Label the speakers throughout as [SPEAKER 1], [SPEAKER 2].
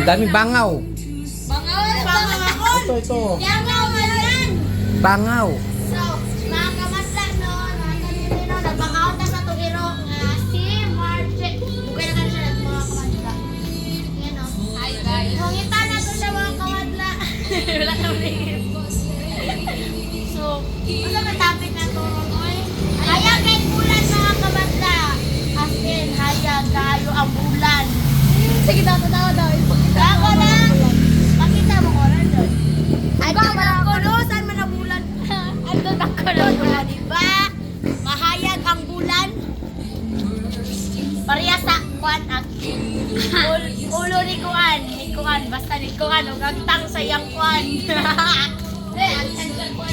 [SPEAKER 1] Ang daming bangaw.
[SPEAKER 2] Bangaw ako.
[SPEAKER 1] Ito.
[SPEAKER 2] Bangaw man.
[SPEAKER 1] Bangaw.
[SPEAKER 2] So, mga kamasla, no, nagbangaw na sa tugiro nga si Marche. Bukay na siya mga kamasla. Yan o. Hi guys. Mungita na to siya mga kamasla. Wala na ulit. So, ano ba topic na to? Hayag kay bulan mga kamasla. As in, hayag kayo ang bulan. Sige, daw. Ako na. Pakita mo ko rin doon. Ano man ako, saan man ang bulan? Ano ako doon? Diba? Mahayag ang bulan. Pareha sa kuan at ulo ni kuan. Basta ni kuan. Huwag agtang sa iyang kuan. Agtang sa kuan.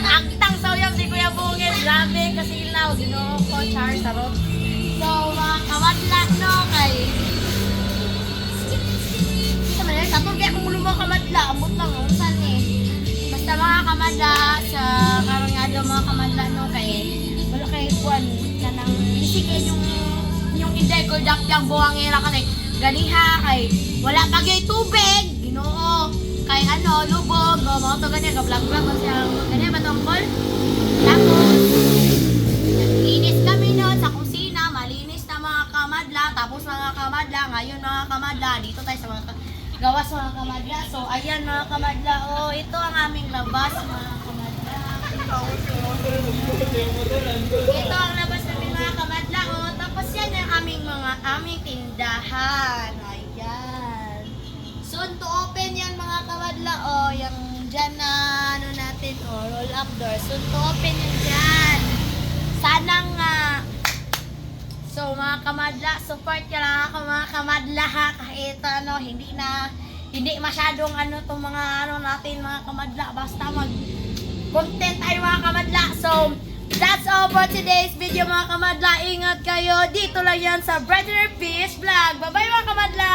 [SPEAKER 2] Agtang sa uyang si Kuya Bungit. Grabe kasi ilaw. Ginoo ko, char, sarot. So, mga kamadla, no, kay sa turkey kung ulo mga kamadla, ambot lang, saan eh. Basta mga kamadla, sa karangado mga kamadla, no, kay wala kay kuan ka nang isikin yung inday ko dak yung buhangera kasi ganiha kay wala bagay tubig, Ginoo. Kay ano, lubog, mga to ganyan, kablag-blag o siyang ganyan ba tungkol? Tapos, linis kami noon sa kusina, malinis na mga kamadla, tapos mga kamadla, ngayon mga kamadla, dito tayo sa mga gawas mga kamadla. So, ayan mga kamadla, oh, ito ang aming labas mga kamadla. Ito ang labas namin mga kamadla, oh. Tapos yan ang aming tindahan. Ayan. Soon to open yan mga kamadla, oh. Yung dyan na, ano natin, oh, roll up door. Soon to open yan dyan. Sanang, so mga kamadla, support nyo lang ako mga kamadla ha. Kahit ano, hindi masyadong ano itong mga ano natin mga kamadla. Basta mag-content tayo mga kamadla. So, that's all for today's video mga kamadla. Ingat kayo. Dito lang yan sa Brighter Peace Vlog. Bye bye mga kamadla!